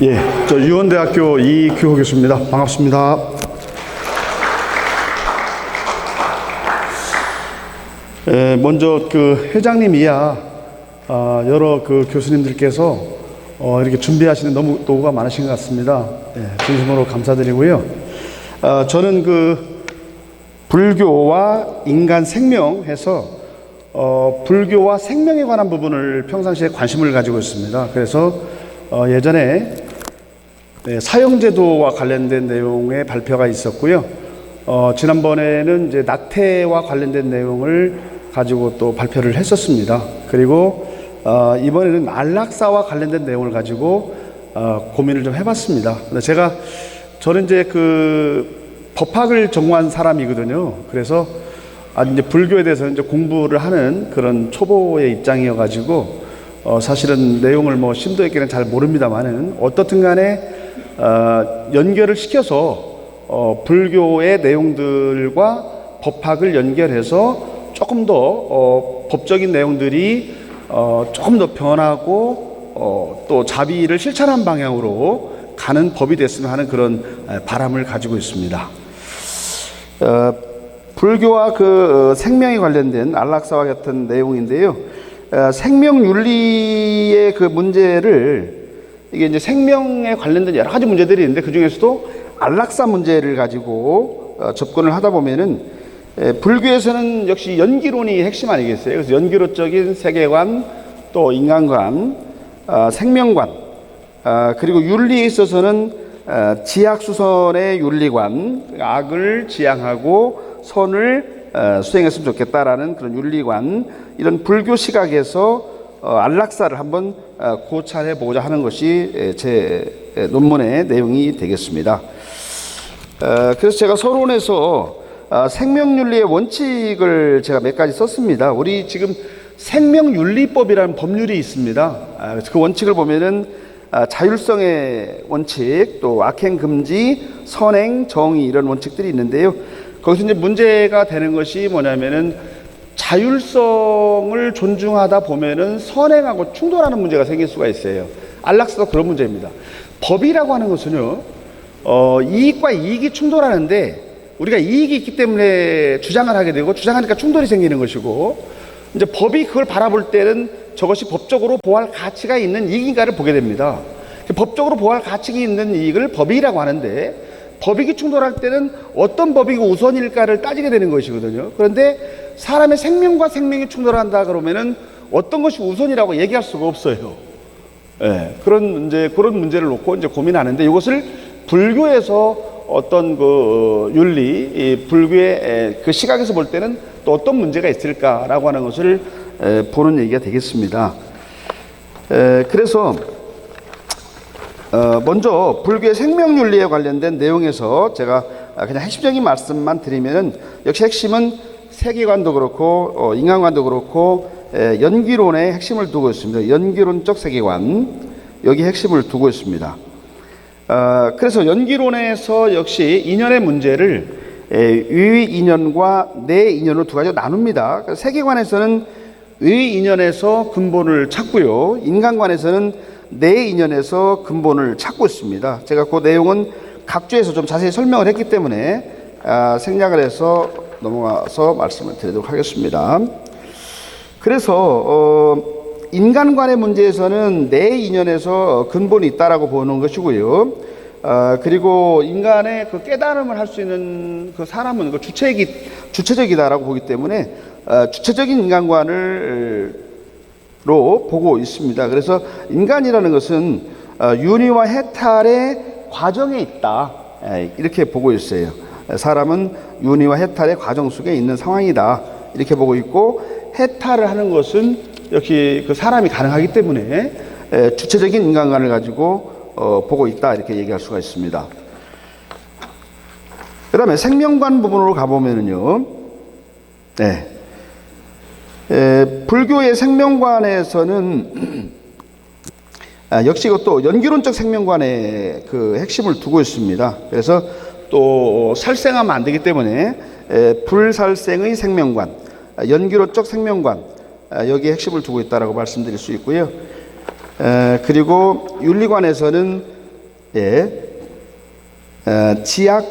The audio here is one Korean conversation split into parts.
예, 저 유원대학교 이규호 교수입니다. 반갑습니다. 먼저 그 회장님 이하 여러 그 교수님들께서 이렇게 준비하시는 너무 노고가 많으신 것 같습니다. 진심으로 감사드리고요. 저는 그 불교와 인간 생명 해서 불교와 생명에 관한 부분을 평상시에 관심을 가지고 있습니다. 그래서 예전에 사형제도와 관련된 내용의 발표가 있었고요. 지난번에는 이제 낙태와 관련된 내용을 가지고 또 발표를 했었습니다. 그리고 이번에는 안락사와 관련된 내용을 가지고 고민을 좀 해봤습니다. 근데 저는 이제 그 법학을 전공한 사람이거든요. 그래서 이제 불교에 대해서 이제 공부를 하는 그런 초보의 입장이어가지고 사실은 내용을 뭐 심도 있게는 잘 모릅니다만은 어떻든 간에 연결을 시켜서 불교의 내용들과 법학을 연결해서 조금 더 법적인 내용들이 조금 더 변하고 또 자비를 실천한 방향으로 가는 법이 됐으면 하는 그런 바람을 가지고 있습니다. 불교와 그 생명에 관련된 안락사와 같은 내용인데요. 생명윤리의 그 문제를 이게 이제 생명에 관련된 여러 가지 문제들이 있는데 그 중에서도 안락사 문제를 가지고 접근을 하다 보면은 불교에서는 역시 연기론이 핵심 아니겠어요? 그래서 연기론적인 세계관, 또 인간관, 생명관, 그리고 윤리에 있어서는 지약수선의 윤리관, 악을 지향하고 선을 수행했으면 좋겠다라는 그런 윤리관, 이런 불교 시각에서 안락사를 한번 고찰해 보고자 하는 것이 제 논문의 내용이 되겠습니다. 그래서 제가 서론에서 생명윤리의 원칙을 제가 몇 가지 썼습니다. 우리 지금 생명윤리법이라는 법률이 있습니다. 그 원칙을 보면은 자율성의 원칙, 또 악행 금지, 선행, 정의, 이런 원칙들이 있는데요. 거기서 이제 문제가 되는 것이 뭐냐면은 자율성을 존중하다 보면은 선행하고 충돌하는 문제가 생길 수가 있어요. 안락사도 그런 문제입니다. 법이라고 하는 것은요, 이익과 이익이 충돌하는데 우리가 이익이 있기 때문에 주장을 하게 되고 주장하니까 충돌이 생기는 것이고, 이제 법이 그걸 바라볼 때는 저것이 법적으로 보호할 가치가 있는 이익인가를 보게 됩니다. 법적으로 보호할 가치가 있는 이익을 법이라고 하는데 법익이 충돌할 때는 어떤 법이 우선일까를 따지게 되는 것이거든요. 그런데 사람의 생명과 생명이 충돌한다 그러면은 어떤 것이 우선이라고 얘기할 수가 없어요. 그런 문제를 놓고 이제 고민하는데, 이것을 불교에서 어떤 그 윤리, 불교의 그 시각에서 볼 때는 또 어떤 문제가 있을까라고 하는 것을 보는 얘기가 되겠습니다. 그래서 먼저 불교의 생명윤리에 관련된 내용에서 제가 그냥 핵심적인 말씀만 드리면은, 역시 핵심은 세계관도 그렇고 인간관도 그렇고 연기론의 핵심을 두고 있습니다. 연기론적 세계관, 여기 핵심을 두고 있습니다. 그래서 연기론에서 역시 인연의 문제를 의인연과 내인연으로 두 가지로 나눕니다. 세계관에서는 의인연에서 근본을 찾고요, 인간관에서는 내인연에서 근본을 찾고 있습니다. 제가 그 내용은 각주에서 좀 자세히 설명을 했기 때문에 생략을 해서 넘어가서 말씀을 드리도록 하겠습니다. 그래서 인간관의 문제에서는 내인연에서 근본이 있다라고 보는 것이고요. 그리고 인간의 그 깨달음을 할 수 있는 그 사람은 그 주체적이다라고 보기 때문에 주체적인 인간관을 로 보고 있습니다. 그래서 인간이라는 것은 윤회와 해탈의 과정에 있다, 이렇게 보고 있어요. 사람은 윤회와 해탈의 과정 속에 있는 상황이다, 이렇게 보고 있고, 해탈을 하는 것은 역시 그 사람이 가능하기 때문에 주체적인 인간관을 가지고 보고 있다, 이렇게 얘기할 수가 있습니다. 그 다음에 생명관 부분으로 가보면은요, 불교의 생명관에서는 역시 이것도 연기론적 생명관의 그 핵심을 두고 있습니다. 그래서 또 살생하면 안 되기 때문에 불살생의 생명관, 연기론적 생명관, 여기에 핵심을 두고 있다라고 말씀드릴 수 있고요. 그리고 윤리관에서는 지악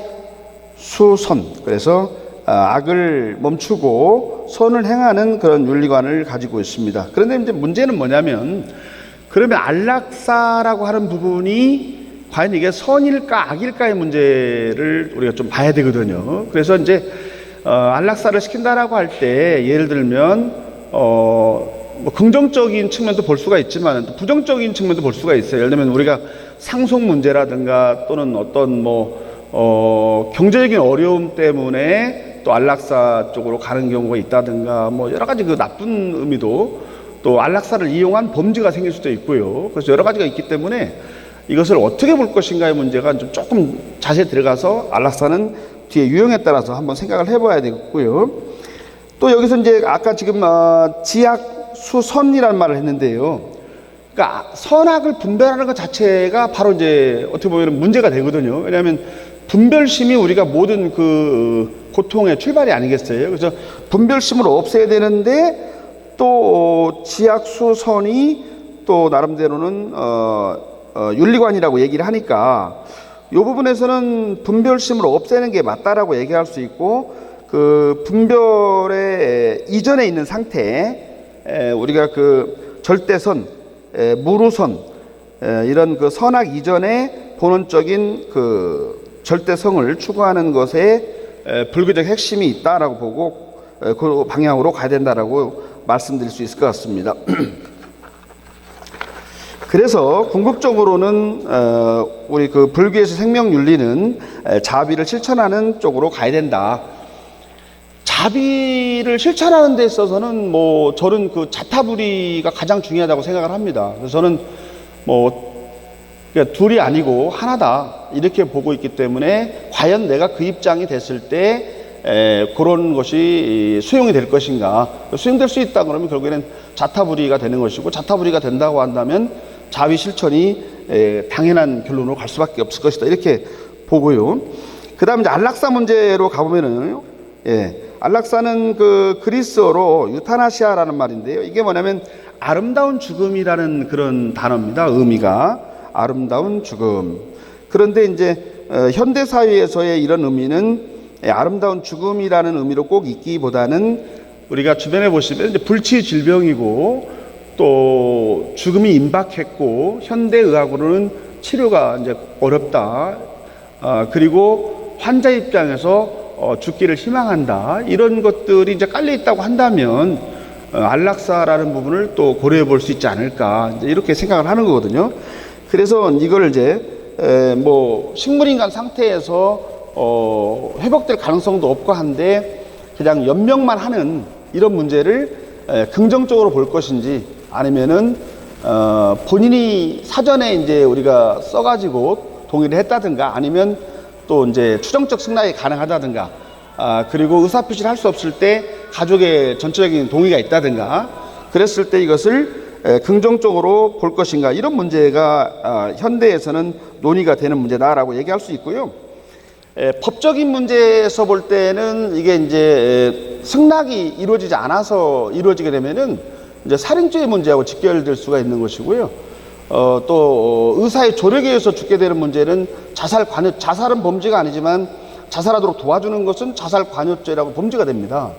수선, 그래서 악을 멈추고 선을 행하는 그런 윤리관을 가지고 있습니다. 그런데 이제 문제는 뭐냐면, 그러면 안락사라고 하는 부분이 과연 이게 선일까 악일까의 문제를 우리가 좀 봐야 되거든요. 그래서 이제 안락사를 시킨다라고 할 때 예를 들면 뭐 긍정적인 측면도 볼 수가 있지만 또 부정적인 측면도 볼 수가 있어요. 예를 들면 우리가 상속 문제라든가 또는 어떤 경제적인 어려움 때문에 또 안락사 쪽으로 가는 경우가 있다든가 뭐 여러 가지 그 나쁜 의미도, 또 안락사를 이용한 범죄가 생길 수도 있고요. 그래서 여러 가지가 있기 때문에 이것을 어떻게 볼 것인가의 문제가 좀 조금 자세히 들어가서 안락사는 뒤에 유형에 따라서 한번 생각을 해봐야 되겠고요. 또 여기서 이제 아까 지금 지악 수선이라는 말을 했는데요. 그러니까 선악을 분별하는 것 자체가 바로 이제 어떻게 보면 문제가 되거든요. 왜냐하면 분별심이 우리가 모든 그 고통의 출발이 아니겠어요. 그래서 분별심을 없애야 되는데 또 지악수선이 또 나름대로는 윤리관이라고 얘기를 하니까 이 부분에서는 분별심을 없애는 게 맞다라고 얘기할 수 있고, 그 분별의 이전에 있는 상태, 우리가 그 절대선, 무루선, 이런 그 선악 이전에 본원적인 그 절대성을 추구하는 것에 불교적 핵심이 있다라고 보고 그 방향으로 가야 된다라고 말씀드릴 수 있을 것 같습니다. 그래서 궁극적으로는 우리 그 불교에서 생명윤리는 자비를 실천하는 쪽으로 가야 된다. 자비를 실천하는 데 있어서는 뭐 저는 그 자타불이가 가장 중요하다고 생각을 합니다. 그래서 저는 그러니까 둘이 아니고 하나다 이렇게 보고 있기 때문에 과연 내가 그 입장이 됐을 때 그런 것이 수용이 될 것인가. 수용될 수 있다 그러면 결국에는 자타불이가 되는 것이고, 자타불이가 된다고 한다면 자비 실천이 당연한 결론으로 갈 수밖에 없을 것이다 이렇게 보고요. 그 다음에 이제 안락사 문제로 가보면은 안락사는 그 그리스어로 유타나시아라는 말인데요. 이게 뭐냐면 아름다운 죽음이라는 그런 단어입니다. 의미가 아름다운 죽음. 그런데 이제 현대 사회에서의 이런 의미는 아름다운 죽음이라는 의미로 꼭 있기보다는 우리가 주변에 보시면 이제 불치 질병이고 또 죽음이 임박했고 현대 의학으로는 치료가 이제 어렵다. 그리고 환자 입장에서 죽기를 희망한다. 이런 것들이 이제 깔려 있다고 한다면 안락사라는 부분을 또 고려해 볼 수 있지 않을까. 이제 이렇게 생각을 하는 거거든요. 그래서 이걸 이제 식물인간 상태에서 회복될 가능성도 없고 한데 그냥 연명만 하는 이런 문제를 긍정적으로 볼 것인지, 아니면은 본인이 사전에 이제 우리가 써가지고 동의를 했다든가, 아니면 또 이제 추정적 승낙이 가능하다든가, 그리고 의사표시를 할 수 없을 때 가족의 전체적인 동의가 있다든가, 그랬을 때 이것을 긍정적으로 볼 것인가, 이런 문제가 현대에서는 논의가 되는 문제다라고 얘기할 수 있고요. 법적인 문제에서 볼 때는 이게 이제 승낙이 이루어지지 않아서 이루어지게 되면은 이제 살인죄의 문제하고 직결될 수가 있는 것이고요. 또 의사의 조력에 의해서 죽게 되는 문제는 자살은 범죄가 아니지만 자살하도록 도와주는 것은 자살 관여죄라고 범죄가 됩니다.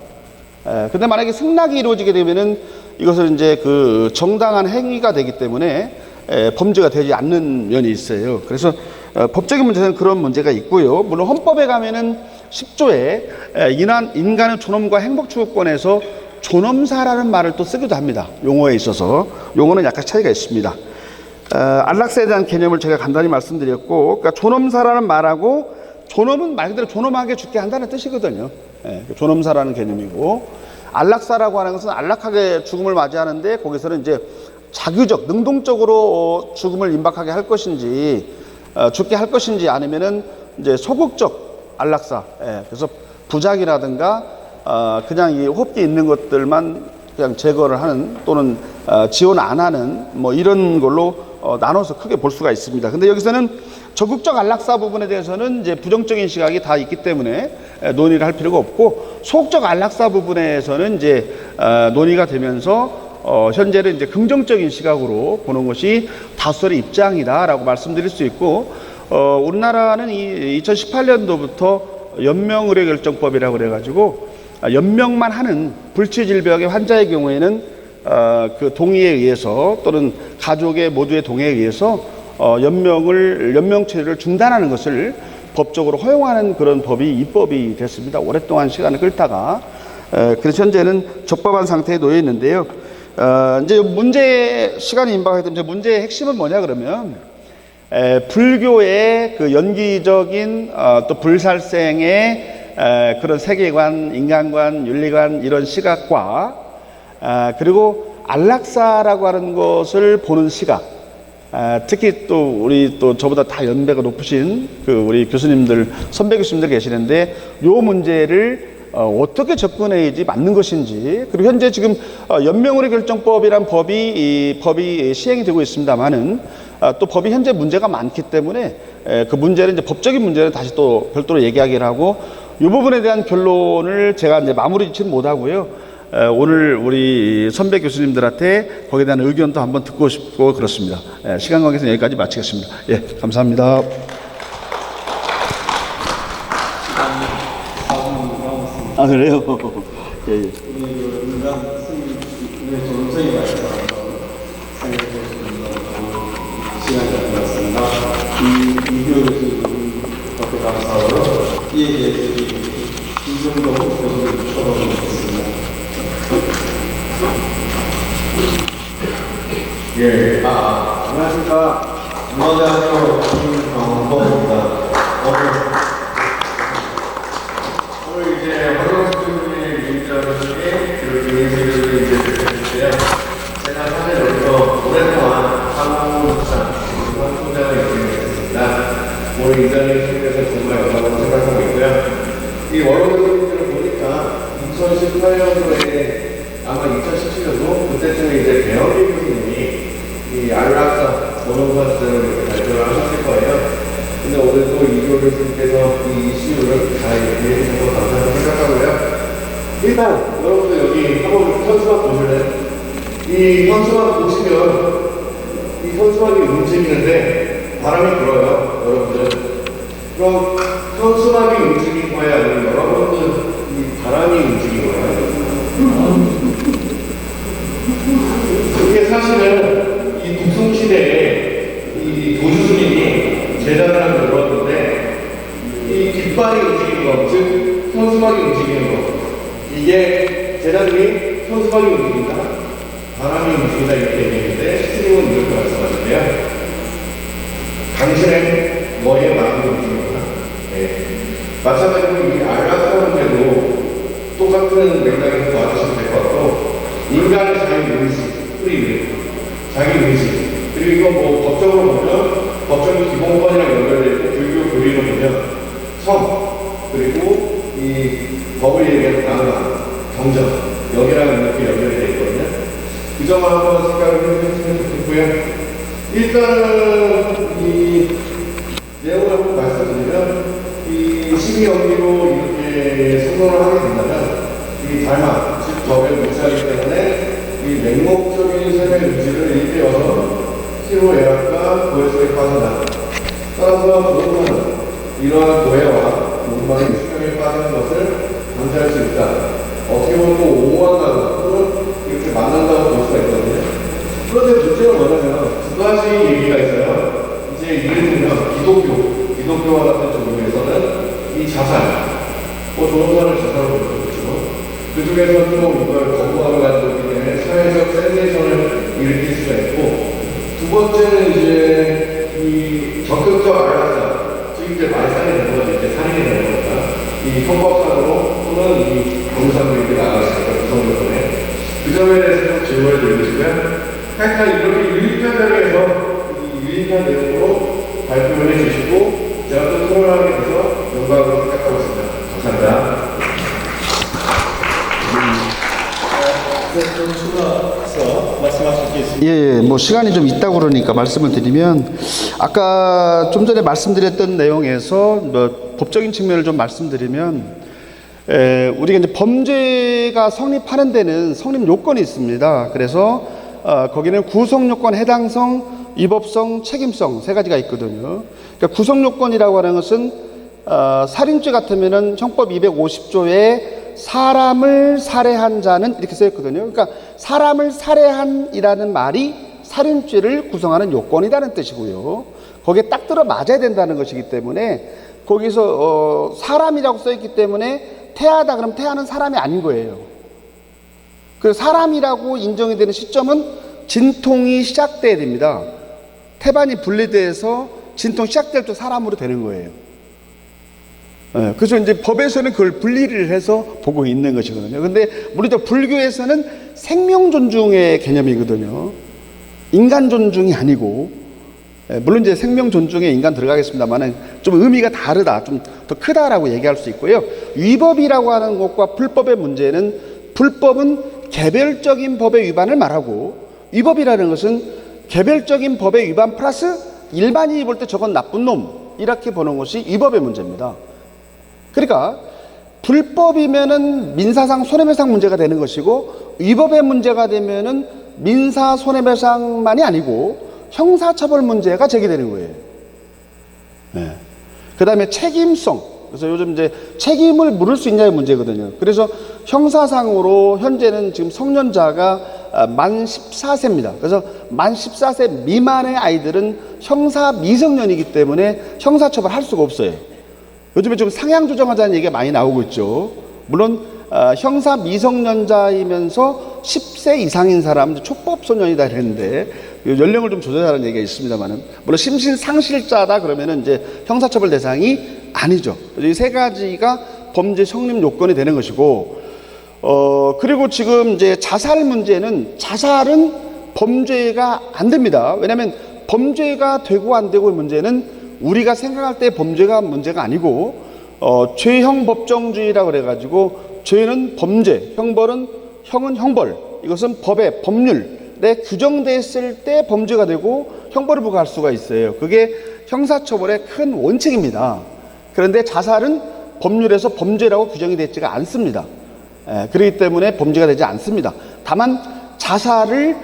근데 만약에 승낙이 이루어지게 되면은 이것을 이제 그 정당한 행위가 되기 때문에 범죄가 되지 않는 면이 있어요. 그래서 법적인 문제는 그런 문제가 있고요. 물론 헌법에 가면은 10조에 인간의 존엄과 행복 추구권에서 존엄사라는 말을 또 쓰기도 합니다. 용어에 있어서 용어는 약간 차이가 있습니다. 안락사에 대한 개념을 제가 간단히 말씀드렸고, 그러니까 존엄사라는 말하고, 존엄은 말 그대로 존엄하게 죽게 한다는 뜻이거든요. 존엄사라는 개념이고, 안락사라고 하는 것은 안락하게 죽음을 맞이하는데 거기서는 이제 자규적, 능동적으로 죽음을 임박하게 할 것인지, 죽게 할 것인지, 아니면은 이제 소극적 안락사, 그래서 부작이라든가 그냥 이 호흡기 있는 것들만 그냥 제거를 하는, 또는 지원 안 하는 이런 걸로 나눠서 크게 볼 수가 있습니다. 근데 여기서는 적극적 안락사 부분에 대해서는 이제 부정적인 시각이 다 있기 때문에 논의를 할 필요가 없고, 소극적 안락사 부분에서는 이제 논의가 되면서 현재는 이제 긍정적인 시각으로 보는 것이 다수의 입장이다라고 말씀드릴 수 있고, 우리나라는 이 2018년도부터 연명의료결정법이라고 그래가지고 연명만 하는 불치질병의 환자의 경우에는 그 동의에 의해서 또는 가족의 모두의 동의에 의해서 연명 치료를 중단하는 것을 법적으로 허용하는 그런 법이 입법이 됐습니다. 오랫동안 시간을 끌다가 그래서 현재는 적법한 상태에 놓여 있는데요. 이제 문제 시간이 임박하기 때문에 문제의 핵심은 뭐냐 그러면 불교의 그 연기적인 또 불살생의 그런 세계관, 인간관, 윤리관 이런 시각과 그리고 안락사라고 하는 것을 보는 시각, 특히 또 우리 또 저보다 다 연배가 높으신 그 우리 교수님들, 선배 교수님들 계시는데 요 문제를 어떻게 접근해야지 맞는 것인지, 그리고 현재 지금 연명의료결정법이란 법이 시행이 되고 있습니다만은 또 법이 현재 문제가 많기 때문에 그 문제는 이제 법적인 문제는 다시 또 별도로 얘기하기를 하고 이 부분에 대한 결론을 제가 이제 마무리 짓지는 못하고요. 오늘 우리 선배 교수님들한테 거기에 대한 의견도 한번 듣고 싶고 그렇습니다. 시간 관계에서 여기까지 마치겠습니다. 예, 감사합니다. 아, 그래요? 예, 예. 예, 안녕하십니까. 문화대학교 김경범입니다. 오늘 이제 허경수님의 일자를 중에 그 얘기를 이제 듣는데요. 제가 사실 여기서 오랫동안 한국사 총장을 역임했습니다. 오늘 이 자리에 참여해서 정말 영광으로 생각하고 있고요. 이 원로교수님들을 보니까 2018년도에 아마 2017년도 그때쯤에 이제 배영기 교수님이 이 안락사 모노파스를 발표를 하셨을 거예요. 근데 오늘 또 이교 교수님께서 이 이슈를 잘 얘기해 주셔서 감사하다고 생각하고요. 일단 여러분들 여기 한번 현수막 보실래요? 이 현수막 보시면 이 현수막이 움직이는데 바람이 불어요, 여러분들. 그럼 현수막이 움직인 거야, 아니면 여러분들 이 바람이 움직인 거야? 이게 사실은 이 북송시대에 이 도주스님이 제자를 하나 들었는데 이 깃발이 움직이는 거, 즉 현수막이 움직이는 거, 이게 제자들이 현수막이 움직인다, 바람이 움직인다 이렇게 얘기했는데 스님은 이렇게 말씀하셨대요. 당신의 머리에 맞는 움직이구나. 네. 마찬가지로 이 안락사 문제도 똑같은 맥락에서 봐주시면 될 것 같고, 인간의 자유의식, 프리윌, 자기의식, 그리고 이건 뭐 법적으로 보면 법적인 기본권이랑 연결되어 있고, 불교 교리로 보면 성, 그리고 이 법을 얘기하는 강화, 정정, 여기랑 이렇게 연결이 되어 있거든요. 그 점을 한번 생각을 해주시면 좋겠고요. 일단은 이 내용을 한번 말씀드리면, 이 심의연기로 이렇게 선언을 하게 된다면 이 달마, 즉 법에 무시하기 때문에 이 맹목적인 삶의 의지를 일깨워서 희로애락과 고해 속에 빠진다. 따라서 부모는 이러한 고해와 욕망의 수명에 빠지는 것을 방지할 수 있다. 어떻게 보면 또 옹호한다고 또는 이렇게 만난다고 볼 수가 있거든요. 그런데 문제가 뭐냐면 두 가지 얘기가 있어요. 이제 예를 들면 기독교와 같은 종교에서는 이 자살, 좋은 사람을 자살로 보여줬죠. 그 중에서 좀 이걸 거부감을 가지고 있기 때문에 사회적 센세이션을 일으킬 수가 있고, 두 번째는 이제 이 적극적 안락사, 즉 이제 말살이 되는 거죠. 이제 살인이 되는 거니까 이 형법상으로 또는 이 공상으로 이렇게 나갈 수 있다. 구성적으로 그 점에 대해서 좀 질문을 드리고 싶고요. 하여간 이렇게 유익한 자리에서 이 유익한 내용으로 발표를 해주시고 제가 또 토론하게 돼서 영광으로 생각하고 있습니다. 감사합니다. 좀 추가해서 말씀하실 게 있습니다. 예, 뭐 시간이 좀 있다고 그러니까 말씀을 드리면, 아까 좀 전에 말씀드렸던 내용에서 뭐 법적인 측면을 좀 말씀드리면, 우리가 이제 범죄가 성립하는 데는 성립 요건이 있습니다. 그래서 거기는 구성 요건 해당성 위법성, 책임성 세 가지가 있거든요. 그러니까 구성요건이라고 하는 것은 살인죄 같으면은 형법 250조에 사람을 살해한 자는 이렇게 써있거든요. 그러니까 사람을 살해한이라는 말이 살인죄를 구성하는 요건이라는 뜻이고요. 거기에 딱 들어 맞아야 된다는 것이기 때문에 거기서 사람이라고 써있기 때문에 태하다 그러면 태하는 사람이 아닌 거예요. 그 사람이라고 인정이 되는 시점은 진통이 시작돼야 됩니다. 태반이 분리돼서 진통 시작될 때 사람으로 되는 거예요. 그래서 이제 법에서는 그걸 분리를 해서 보고 있는 것이거든요. 근데 우리 불교에서는 생명 존중의 개념이거든요. 인간 존중이 아니고, 물론 이제 생명 존중에 인간 들어가겠습니다만은 좀 의미가 다르다, 좀 더 크다라고 얘기할 수 있고요. 위법이라고 하는 것과 불법의 문제는 불법은 개별적인 법의 위반을 말하고 위법이라는 것은 개별적인 법의 위반 플러스 일반인이 볼 때 저건 나쁜 놈 이렇게 보는 것이 위법의 문제입니다. 그러니까 불법이면은 민사상 손해배상 문제가 되는 것이고 위법의 문제가 되면은 민사 손해배상만이 아니고 형사처벌 문제가 제기되는 거예요. 네. 그 다음에 책임성. 그래서 요즘 이제 책임을 물을 수 있냐의 문제거든요. 그래서 형사상으로 현재는 지금 성년자가 만 14세입니다. 그래서 만 14세 미만의 아이들은 형사 미성년이기 때문에 형사처벌 할 수가 없어요. 요즘에 좀 상향 조정하자는 얘기가 많이 나오고 있죠. 물론 형사 미성년자이면서 10세 이상인 사람, 촉법 소년이다 그랬는데 연령을 좀 조절하는 얘기가 있습니다만은 물론 심신상실자다 그러면은 이제 형사처벌 대상이 아니죠. 이 세 가지가 범죄 성립 요건이 되는 것이고, 그리고 지금 이제 자살 문제는 자살은 범죄가 안 됩니다. 왜냐하면 범죄가 되고 안 되고의 문제는 우리가 생각할 때 범죄가 문제가 아니고 죄형 법정주의라고 그래가지고 죄는 범죄, 형벌은 형벌. 이것은 법의 법률에 규정됐을 때 범죄가 되고 형벌을 부과할 수가 있어요. 그게 형사처벌의 큰 원칙입니다. 그런데 자살은 법률에서 범죄라고 규정이 되지가 않습니다. 그렇기 때문에 범죄가 되지 않습니다. 다만 자살을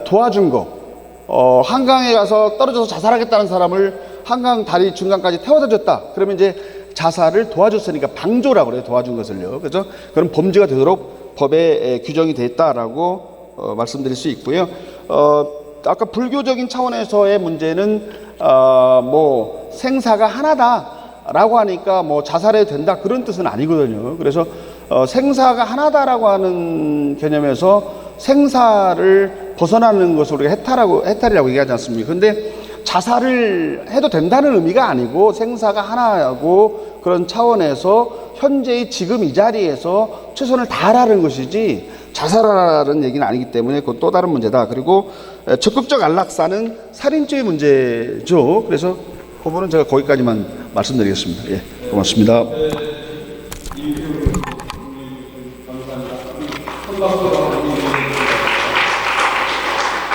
도와준 거, 한강에 가서 떨어져서 자살하겠다는 사람을 한강 다리 중간까지 태워다 줬다. 그러면 이제 자살을 도와줬으니까 방조라고 그래요. 도와준 것을요. 그래서 그런 범죄가 되도록 법에 규정이 됐다라고 말씀드릴 수 있고요. 아까 불교적인 차원에서의 문제는 뭐 생사가 하나다라고 하니까 뭐 자살해도 된다 그런 뜻은 아니거든요. 그래서 생사가 하나다라고 하는 개념에서 생사를 벗어나는 것을 우리가 해탈이라고 얘기하지 않습니까? 근데 자살을 해도 된다는 의미가 아니고 생사가 하나고 그런 차원에서 현재의 지금 이 자리에서 최선을 다하라는 것이지 자살하라는 얘기는 아니기 때문에 그건 또 다른 문제다. 그리고 적극적 안락사는 살인죄의 문제죠. 그래서 그 부분은 제가 거기까지만 말씀드리겠습니다. 예, 고맙습니다. 감사합니다.